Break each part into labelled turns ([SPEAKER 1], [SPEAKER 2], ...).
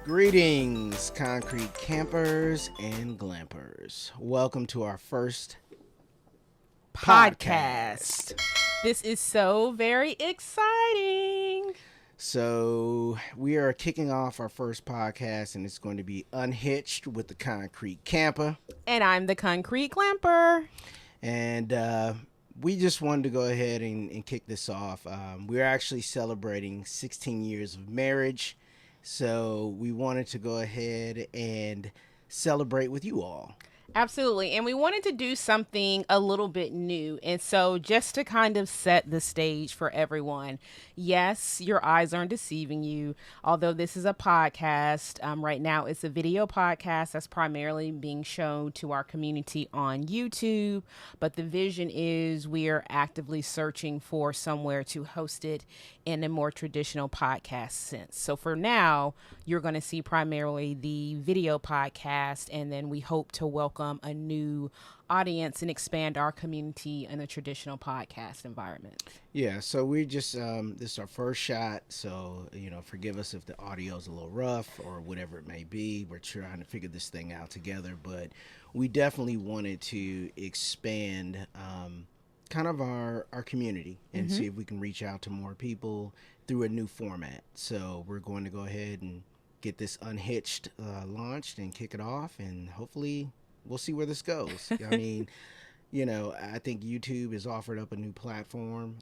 [SPEAKER 1] Greetings, concrete campers and glampers. Welcome to our first podcast.
[SPEAKER 2] This is so very exciting.
[SPEAKER 1] So we are kicking off our first podcast, and it's going to be Unhitched with the Concrete Camper.
[SPEAKER 2] And I'm the Concrete Glamper.
[SPEAKER 1] And we just wanted to go ahead and kick this off. We're actually celebrating 16 years of marriage. So we wanted to go ahead and celebrate with you all.
[SPEAKER 2] Absolutely. And we wanted to do something a little bit new. And so just to kind of set the stage for everyone, yes, your eyes aren't deceiving you. Although this is a podcast, right now it's a video podcast that's primarily being shown to our community on YouTube. But the vision is we are actively searching for somewhere to host it in a more traditional podcast sense. So for now, you're going to see primarily the video podcast, and then we hope to welcome a new audience and expand our community in a traditional podcast environment.
[SPEAKER 1] Yeah, so we just, this is our first shot, so, forgive us if the audio is a little rough or whatever it may be. We're trying to figure this thing out together, but we definitely wanted to expand kind of our community and see if we can reach out to more people through a new format. So we're going to go ahead and get this Unhitched launched and kick it off, and hopefully we'll see where this goes. I mean, I think YouTube has offered up a new platform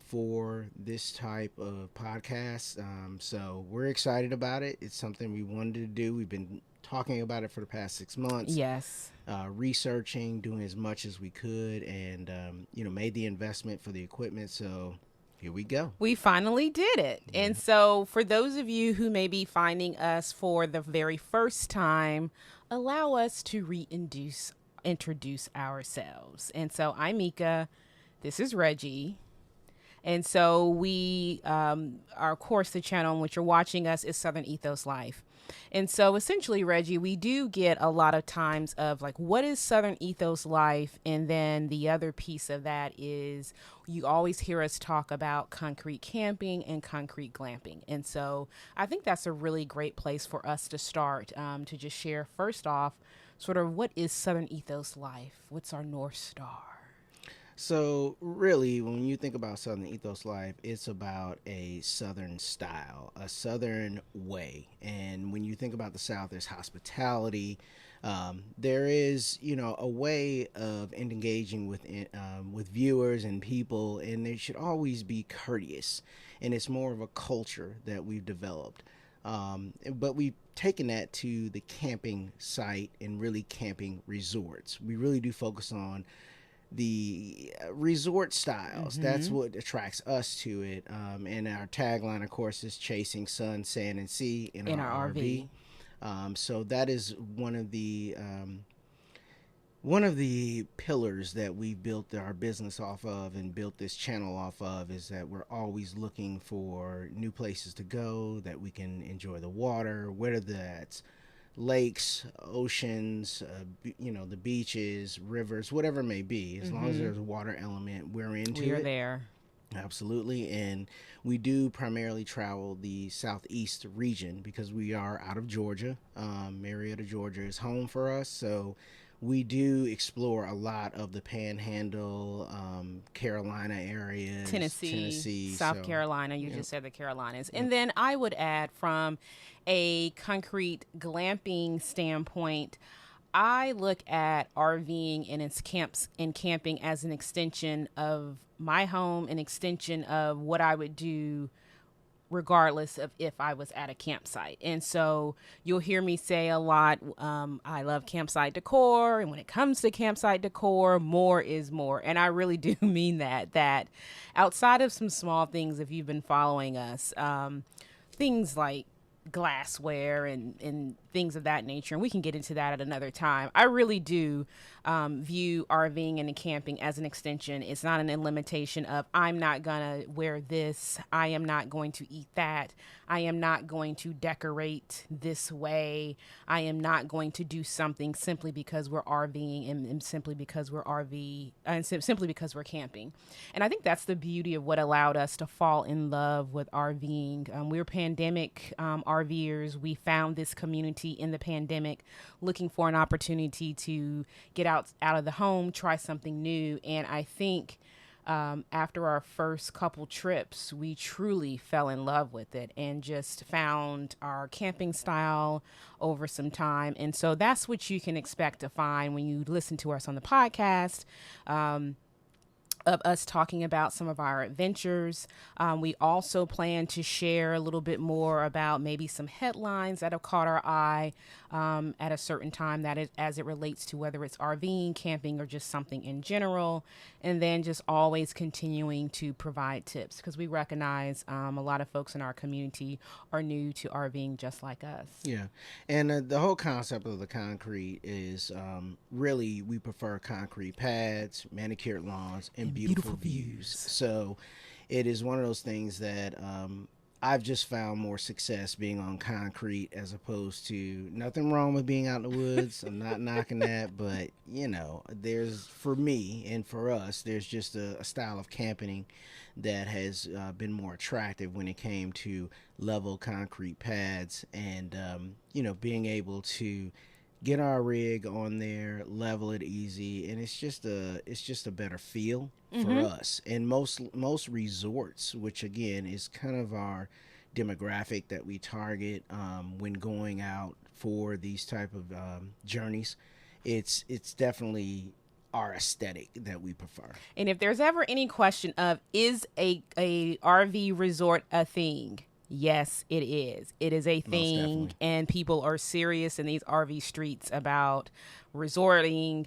[SPEAKER 1] for this type of podcast. So we're excited about it. It's something we wanted to do. We've been talking about it for the past 6 months.
[SPEAKER 2] Yes.
[SPEAKER 1] Researching, doing as much as we could, and, made the investment for the equipment. So here we go.
[SPEAKER 2] We finally did it. Yeah. And so for those of you who may be finding us for the very first time, allow us to introduce ourselves. And so I'm Mika. This is Reggie. And so we, of course, the channel in which you're watching us is Southern Ethos Life. And so essentially, Reggie, we do get a lot of times of like, what is Southern Ethos Life? And then the other piece of that is you always hear us talk about concrete camping and concrete glamping. And so I think that's a really great place for us to start, to just share first off, sort of what is Southern Ethos Life? What's our North Star?
[SPEAKER 1] So really, when you think about Southern Ethos Life, it's about a Southern style, a Southern way. And when you think about the South, there's hospitality. There is, a way of engaging with viewers and people, and they should always be courteous. And it's more of a culture that we've developed. But we've taken that to the camping site and really camping resorts. We really do focus on the resort styles. That's what attracts us to it. And our tagline, of course, is chasing sun, sand, and sea in our RV. So that is one of the pillars that we built our business off of and built this channel off of, is that we're always looking for new places to go that we can enjoy the water, whether that's lakes, oceans, the beaches, rivers, whatever it may be. As long as there's a water element, we're into it.
[SPEAKER 2] We're there.
[SPEAKER 1] Absolutely. And we do primarily travel the southeast region because we are out of Georgia. Marietta, Georgia is home for us. So we do explore a lot of the Panhandle, Carolina areas.
[SPEAKER 2] Tennessee, South Carolina. You just said the Carolinas. And then I would add, from a concrete glamping standpoint, I look at RVing and its camps and camping as an extension of my home, an extension of what I would do regardless of if I was at a campsite. And so you'll hear me say a lot, I love campsite decor. And when it comes to campsite decor, more is more. And I really do mean that outside of some small things, if you've been following us, things like glassware and things of that nature. And we can get into that at another time. I really do view RVing and camping as an extension. It's not an limitation of I'm not going to wear this. I am not going to eat that. I am not going to decorate this way. I am not going to do something simply because we're RVing and simply because we're simply because we're camping. And I think that's the beauty of what allowed us to fall in love with RVing. We're pandemic RVers. We found this community in the pandemic looking for an opportunity to get out of the home, try something new. And I think after our first couple trips, we truly fell in love with it and just found our camping style over some time. And so that's what you can expect to find when you listen to us on the podcast. Of us talking about some of our adventures. We also plan to share a little bit more about maybe some headlines that have caught our eye at a certain time as it relates to whether it's RVing, camping, or just something in general. And then just always continuing to provide tips because we recognize a lot of folks in our community are new to RVing just like us.
[SPEAKER 1] Yeah. And the whole concept of the concrete is really we prefer concrete pads, manicured lawns, and beautiful views. So it is one of those things that I've just found more success being on concrete as opposed to nothing wrong with being out in the woods. I'm not knocking that, but there's for me and for us, there's just a style of camping that has been more attractive when it came to level concrete pads and being able to get our rig on there, level it easy, and it's just a better feel for us. And most resorts, which again is kind of our demographic that we target when going out for these type of journeys, it's definitely our aesthetic that we prefer.
[SPEAKER 2] And if there's ever any question of is a RV resort a thing? Yes, it is. It is a thing, and people are serious in these RV streets about resorting,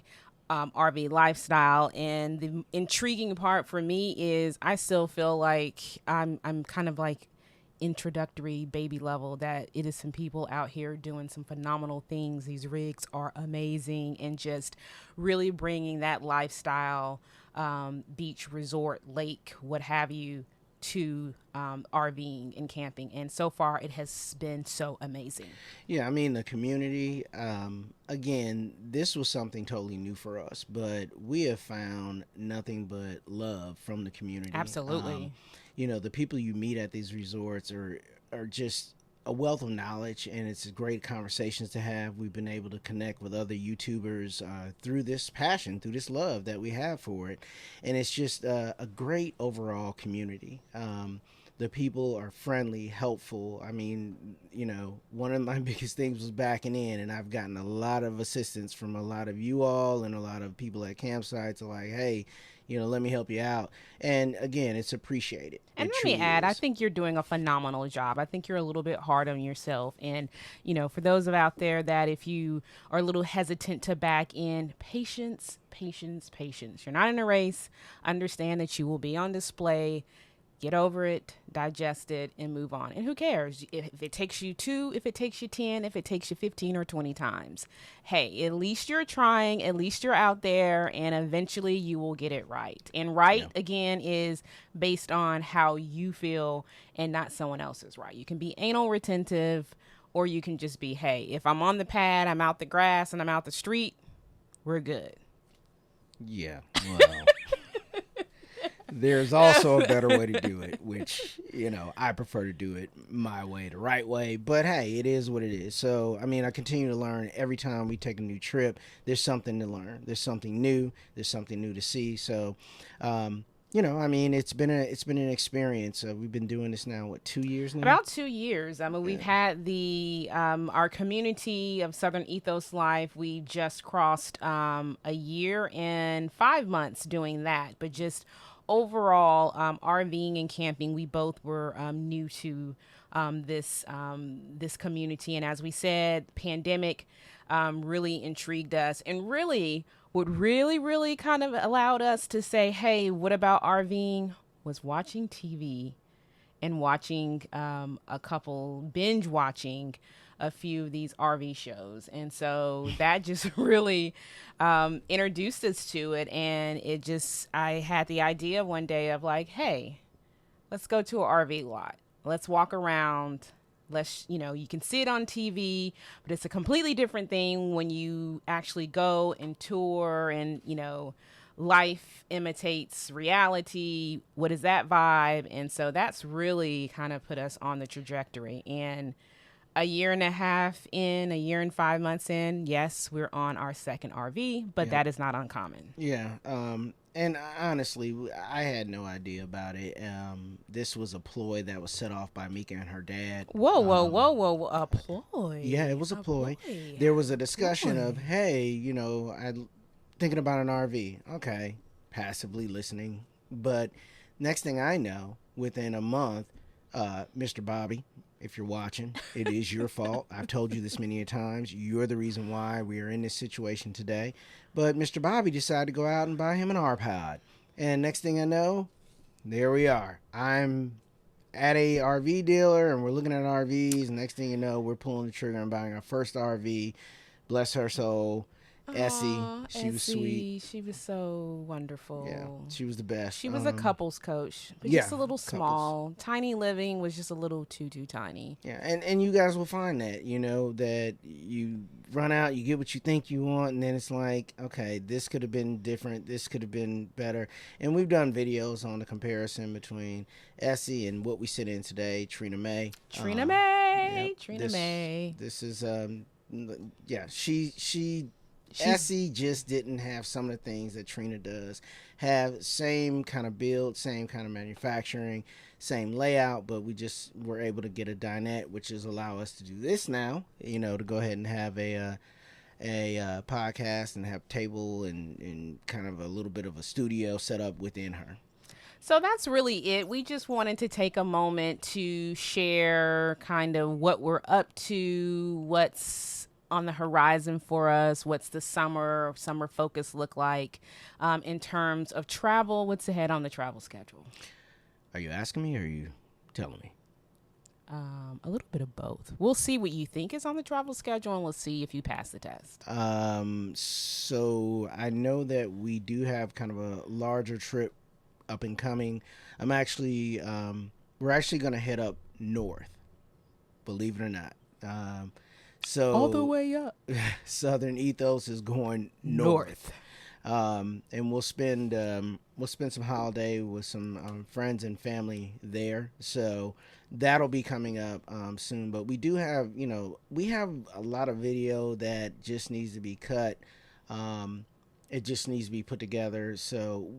[SPEAKER 2] RV lifestyle. And the intriguing part for me is I still feel like I'm kind of like introductory baby level, that it is some people out here doing some phenomenal things. These rigs are amazing and just really bringing that lifestyle, beach, resort, lake, what have you, to RVing and camping. And so far it has been so amazing.
[SPEAKER 1] Yeah, I mean, the community, again, this was something totally new for us, but we have found nothing but love from the community.
[SPEAKER 2] Absolutely.
[SPEAKER 1] The people you meet at these resorts are just a wealth of knowledge, and it's great conversations to have. We've been able to connect with other YouTubers through this passion, through this love that we have for it. And it's just a great overall community. The people are friendly, helpful. I mean, one of my biggest things was backing in, and I've gotten a lot of assistance from a lot of you all and a lot of people at campsites are like, hey, let me help you out. And again, it's appreciated.
[SPEAKER 2] And let me add, I think you're doing a phenomenal job. I think you're a little bit hard on yourself. And, for those out there that if you are a little hesitant to back in, patience, patience, patience. You're not in a race. Understand that you will be on display. Get over it, digest it, and move on. And who cares if it takes you 2, if it takes you 10, if it takes you 15 or 20 times. Hey, at least you're trying, at least you're out there, and eventually you will get it right. And again, is based on how you feel and not someone else's right. You can be anal retentive, or you can just be, hey, if I'm on the pad, I'm out the grass, and I'm out the street, we're good.
[SPEAKER 1] Yeah, well... There's also a better way to do it, which, I prefer to do it my way, the right way. But, hey, it is what it is. So, I continue to learn every time we take a new trip. There's something to learn. There's something new. There's something new to see. So, it's been an experience. We've been doing this now, 2 years now?
[SPEAKER 2] About 2 years. We've had the our community of Southern Ethos Life. We just crossed a year and 5 months doing that. But just overall, RVing and camping, we both were new to this community. And as we said, pandemic really intrigued us, and really what really kind of allowed us to say, hey, what about RVing, was watching TV and watching a couple binge watching a few of these RV shows. And so that just really introduced us to it. And I had the idea one day of like, hey, let's go to an RV lot. Let's walk around. You can see it on TV, but it's a completely different thing when you actually go and tour and, life imitates reality. What is that vibe? And so that's really kind of put us on the trajectory. And a year and a half in, a year and 5 months in, yes, we're on our second RV, but that is not uncommon.
[SPEAKER 1] Yeah. And honestly, I had no idea about it. This was a ploy that was set off by Mika and her dad.
[SPEAKER 2] Whoa. A ploy?
[SPEAKER 1] Yeah, it was a ploy. There was a discussion of, hey, I'm thinking about an RV. Okay, passively listening. But next thing I know, within a month, Mr. Bobby, if you're watching, it is your fault. I've told you this many times. You're the reason why we are in this situation today. But Mr. Bobby decided to go out and buy him an R-Pod. And next thing I know, there we are. I'm at a RV dealer and we're looking at RVs. And next thing you know, we're pulling the trigger and buying our first RV. Bless her soul. Essie, she was sweet.
[SPEAKER 2] She was so wonderful.
[SPEAKER 1] Yeah, she was the best.
[SPEAKER 2] She was a couples coach, but just a little small. Tiny living was just a little too tiny.
[SPEAKER 1] Yeah, and you guys will find that, that you run out, you get what you think you want, and then it's like, okay, this could have been different, this could have been better. And we've done videos on the comparison between Essie and what we sit in today, Trina May.
[SPEAKER 2] Trina May.
[SPEAKER 1] This is, Essie just didn't have some of the things that Trina does. Have same kind of build, same kind of manufacturing, same layout, but we just were able to get a dinette, which is allow us to do this now, to go ahead and have a podcast and have table and kind of a little bit of a studio set up within her.
[SPEAKER 2] So that's really it. We just wanted to take a moment to share kind of what we're up to, what's on the horizon for us, what's the summer focus look like in terms of travel, what's ahead on the travel schedule.
[SPEAKER 1] Are you asking me or are you telling me?
[SPEAKER 2] A little bit of both. We'll see what you think is on the travel schedule and we'll see if you pass the test.
[SPEAKER 1] So I know that we do have kind of a larger trip up and coming. We're actually going to head up north, believe it or not. So
[SPEAKER 2] all the way up.
[SPEAKER 1] Southern Ethos is going north. And we'll spend some holiday with some friends and family there. So that'll be coming up soon. But we do have, we have a lot of video that just needs to be cut. It just needs to be put together. So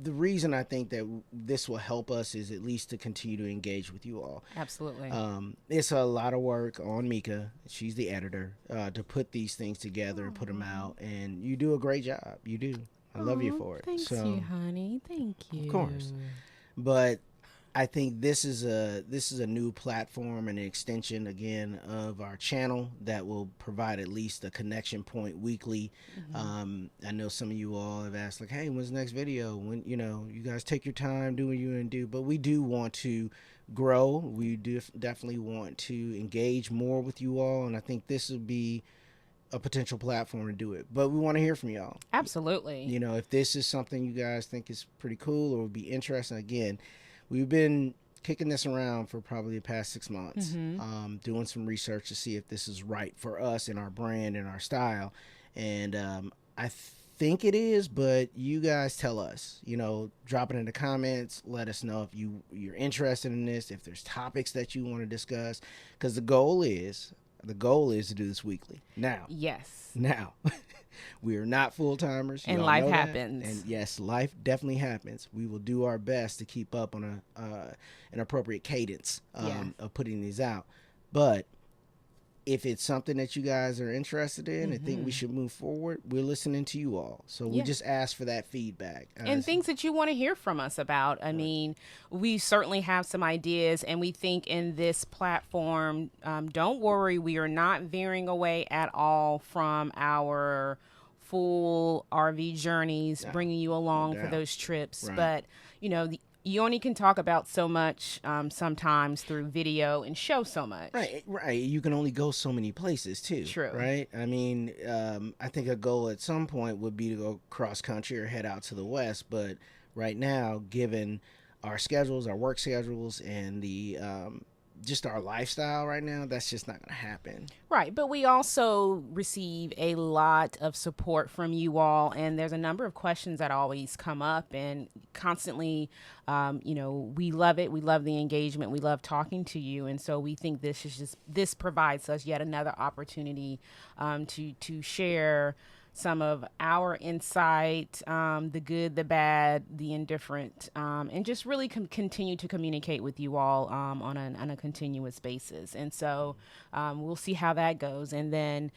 [SPEAKER 1] the reason I think that this will help us is at least to continue to engage with you all.
[SPEAKER 2] Absolutely.
[SPEAKER 1] It's a lot of work on Mika. She's the editor to put these things together and put them out. And you do a great job. You do. I love you for it.
[SPEAKER 2] Thanks, you, honey. Thank you.
[SPEAKER 1] Of course. But I think this is a new platform and an extension again of our channel that will provide at least a connection point weekly. I know some of you all have asked like, hey, when's the next video? When you guys take your time, do what you want to do. But we do want to grow. We do definitely want to engage more with you all, and I think this would be a potential platform to do it. But we want to hear from y'all.
[SPEAKER 2] Absolutely.
[SPEAKER 1] If this is something you guys think is pretty cool or would be interesting, again. We've been kicking this around for probably the past 6 months, doing some research to see if this is right for us and our brand and our style. And I think it is, but you guys tell us, drop it in the comments. Let us know if you're interested in this, if there's topics that you want to discuss, because the goal is to do this weekly. Now, we are not full-timers.
[SPEAKER 2] And life happens.
[SPEAKER 1] And yes, life definitely happens. We will do our best to keep up on an appropriate cadence of putting these out. But if it's something that you guys are interested in and think we should move forward, we're listening to you all. So we just ask for that feedback.
[SPEAKER 2] And things that you want to hear from us about. I mean, we certainly have some ideas, and we think in this platform, don't worry, we are not veering away at all from our full RV journeys, bringing you along for those trips. Right. But, You only can talk about so much sometimes through video and show so much.
[SPEAKER 1] Right. You can only go so many places too.
[SPEAKER 2] True.
[SPEAKER 1] Right. I mean, I think a goal at some point would be to go cross country or head out to the west. But right now, given our schedules, our work schedules, and the just our lifestyle right now, that's just not going to happen.
[SPEAKER 2] Right. But we also receive a lot of support from you all. And there's a number of questions that always come up and constantly, we love it. We love the engagement. We love talking to you. And so we think this provides us yet another opportunity to share some of our insight, the good, the bad, the indifferent, and just really continue to communicate with you all on a continuous basis. And so we'll see how that goes. And then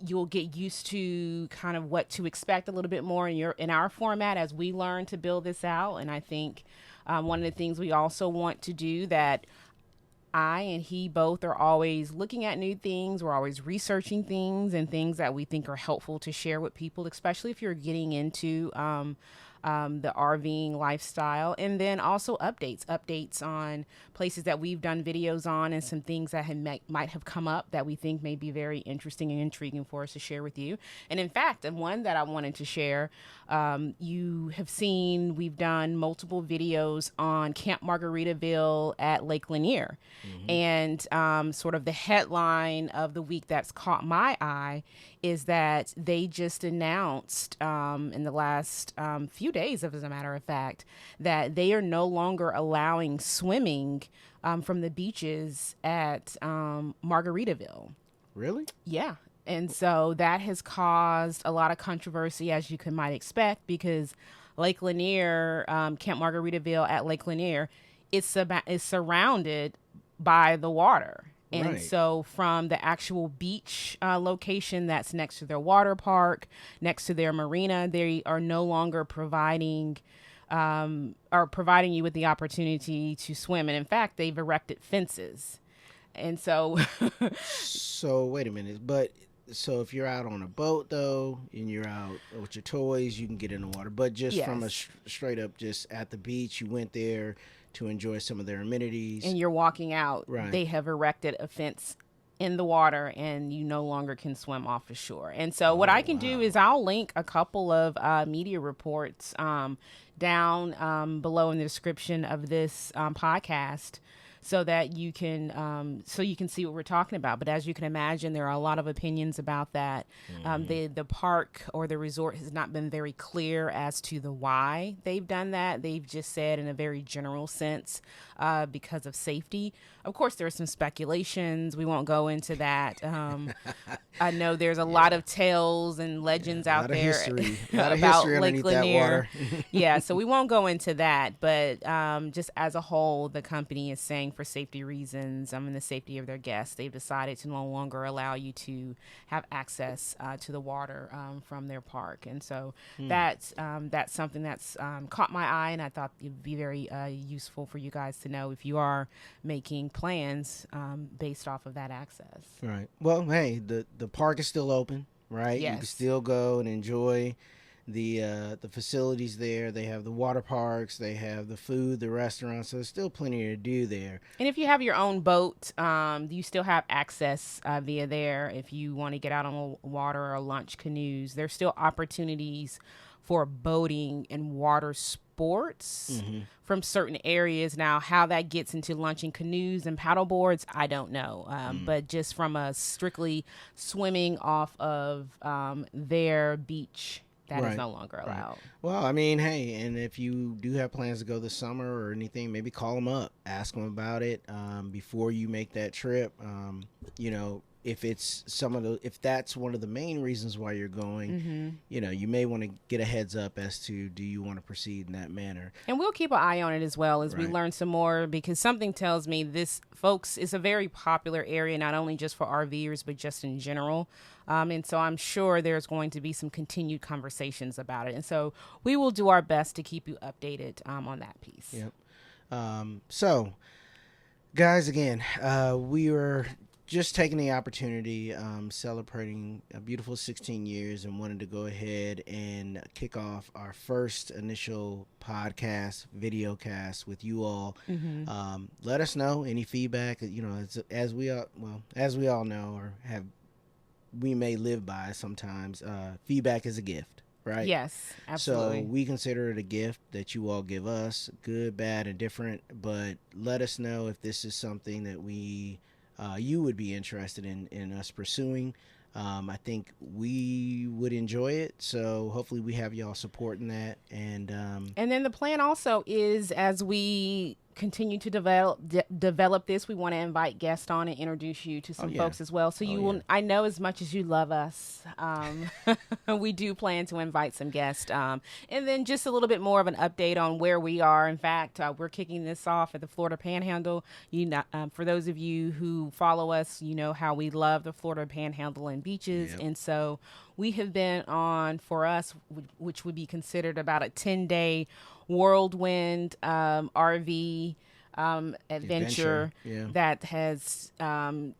[SPEAKER 2] you'll get used to kind of what to expect a little bit more in our format as we learn to build this out. And I think one of the things we also want to do that I and he both are always looking at new things. We're always researching things and things that we think are helpful to share with people, especially if you're getting into the RVing lifestyle. And then also updates on places that we've done videos on and some things that might have come up that we think may be very interesting and intriguing for us to share with you. And in fact, the one that I wanted to share, you have seen, we've done multiple videos on Camp Margarittaville at Lake Lanier. Mm-hmm. And sort of the headline of the week that's caught my eye is that they just announced in the last few days, as a matter of fact, that they are no longer allowing swimming from the beaches at Margaritaville.
[SPEAKER 1] Really?
[SPEAKER 2] Yeah. And so that has caused a lot of controversy, as you might expect, because Lake Lanier, Camp Margarittaville at Lake Lanier, is surrounded by the water. And
[SPEAKER 1] Right.
[SPEAKER 2] so from the actual beach location that's next to their water park, next to their marina, they are no longer providing you with the opportunity to swim. And in fact, they've erected fences. And so
[SPEAKER 1] So wait a minute, but so if you're out on a boat though, and you're out with your toys, you can get in the water. But just from a straight up, just at the beach, you went there to enjoy some of their amenities,
[SPEAKER 2] and you're walking out,
[SPEAKER 1] right.
[SPEAKER 2] They have erected a fence in the water, and you no longer can swim off the shore. And so what I can do is I'll link a couple of media reports down below in the description of this podcast, so that you can see what we're talking about. But as you can imagine, there are a lot of opinions about that. Mm-hmm. The park or the resort has not been very clear as to the why they've done that. They've just said in a very general sense, because of safety. Of course, there are some speculations. We won't go into that. I know there's a lot of tales and legends out there about Lake Lanier. Yeah, so we won't go into that. But just as a whole, the company is saying for safety reasons, and the safety of their guests, they've decided to no longer allow you to have access to the water from their park. And so that's something that's caught my eye, and I thought it would be very useful for you guys to know if you are making plans based off of that access.
[SPEAKER 1] Right. Well, hey, the park is still open, right?
[SPEAKER 2] Yes.
[SPEAKER 1] You can still go and enjoy the facilities there. They have the water parks, they have the food, the restaurants, so there's still plenty to do there.
[SPEAKER 2] And if you have your own boat, you still have access via there. If you want to get out on the water or launch canoes, there's still opportunities for boating and water sports from certain areas. Now, how that gets into launching canoes and paddle boards, I don't know. But just from a strictly swimming off of their beach, that is no longer allowed. Right.
[SPEAKER 1] Well, I mean, hey, and if you do have plans to go this summer or anything, maybe call them up, ask them about it before you make that trip. If that's one of the main reasons why you're going, you may want to get a heads up as to, do you want to proceed in that manner? And
[SPEAKER 2] we'll keep an eye on it as well as we learn some more, because something tells me this, folks, is a very popular area, not only just for RVers, but just in general. And so I'm sure there's going to be some continued conversations about it. And so we will do our best to keep you updated on that piece.
[SPEAKER 1] Yep. So, guys, again, we are just taking the opportunity, celebrating a beautiful 16 years, and wanted to go ahead and kick off our first initial podcast, video cast with you all. Let us know any feedback. You know, as we all know, or we may live by sometimes. Feedback is a gift, right?
[SPEAKER 2] Yes, absolutely.
[SPEAKER 1] So we consider it a gift that you all give us, good, bad, and different. But let us know if this is something that you would be interested in us pursuing. I think we would enjoy it, so hopefully we have y'all supporting that. And
[SPEAKER 2] then the plan also is, as we continue to develop this, we want to invite guests on and introduce you to some folks as well. So I know as much as you love us, we do plan to invite some guests. And then just a little bit more of an update on where we are. In fact, we're kicking this off at the Florida Panhandle. For those of you who follow us, you know how we love the Florida Panhandle and beaches. Yep. And so we have been on, for us, which would be considered about a 10-day whirlwind RV adventure that has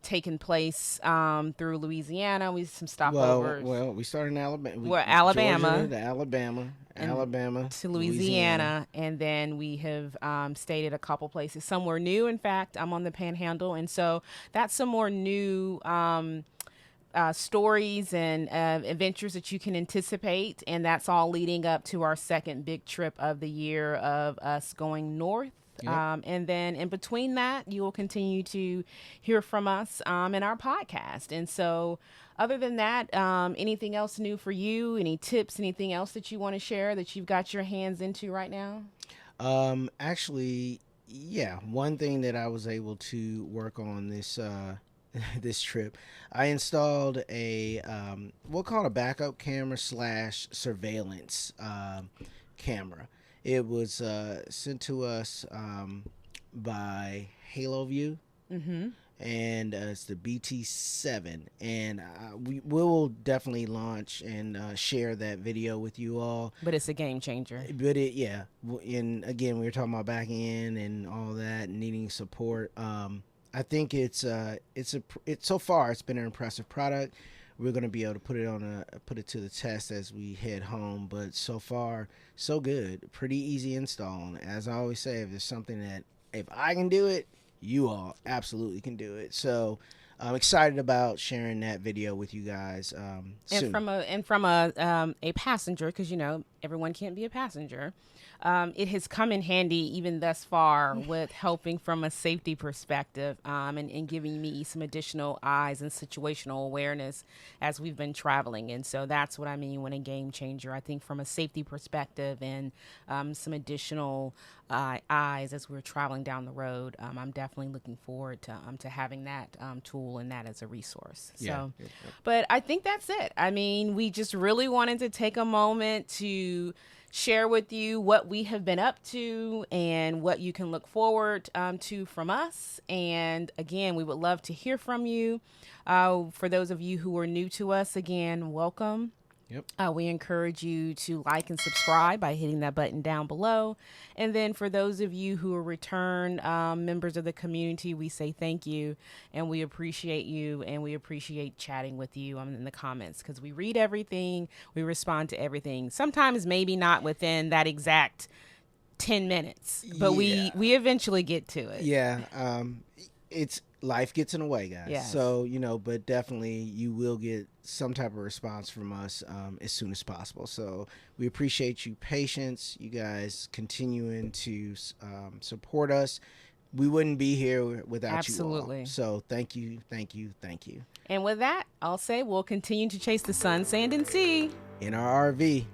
[SPEAKER 2] taken place through Louisiana. We some stopovers.
[SPEAKER 1] Well, we started in Alabama.
[SPEAKER 2] Alabama.
[SPEAKER 1] Georgia to Alabama
[SPEAKER 2] to Louisiana, and then we have stayed at a couple places. Somewhere new. In fact, I'm on the Panhandle, and so that's some more new stories and adventures that you can anticipate, and that's all leading up to our second big trip of the year of us going north. Yep. And then in between that, you will continue to hear from us in our podcast. And so other than that, anything else new for you? Any tips, anything else that you want to share that you've got your hands into right now?
[SPEAKER 1] Actually, yeah, one thing that I was able to work on this trip, I installed we'll call it a backup camera / surveillance camera. It was sent to us by Haloview, and it's the BT7, and we will definitely launch and share that video with you all.
[SPEAKER 2] But it's a game changer.
[SPEAKER 1] But and again, we were talking about back in and all that, and needing support. I think it's so far it's been an impressive product. We're going to be able to put it to the test as we head home, but so far so good. Pretty easy install. And as I always say, if there's something that if I can do it, you all absolutely can do it. So I'm excited about sharing that video with you guys soon.
[SPEAKER 2] And from a passenger, because you know everyone can't be a passenger. It has come in handy even thus far with helping from a safety perspective and giving me some additional eyes and situational awareness as we've been traveling. And so that's what I mean when a game changer. I think from a safety perspective and some additional eyes as we're traveling down the road, I'm definitely looking forward to having that tool and that as a resource. So, but I think that's it. I mean, we just really wanted to take a moment to share with you what we have been up to and what you can look forward to from us. And again, we would love to hear from you. For those of you who are new to us, again, welcome.
[SPEAKER 1] Yep.
[SPEAKER 2] We encourage you to like and subscribe by hitting that button down below. And then for those of you who are return members of the community, we say thank you and we appreciate you and we appreciate chatting with you in the comments because we read everything, we respond to everything. Sometimes maybe not within that exact 10 minutes, but we eventually get to it.
[SPEAKER 1] Yeah. It's life gets in the way, guys.
[SPEAKER 2] Yes.
[SPEAKER 1] So, but definitely you will get some type of response from us as soon as possible. So we appreciate you patience, you guys continuing to support us. We wouldn't be here without you all. So thank you.
[SPEAKER 2] And with that, I'll say we'll continue to chase the sun, sand, and sea
[SPEAKER 1] in our RV.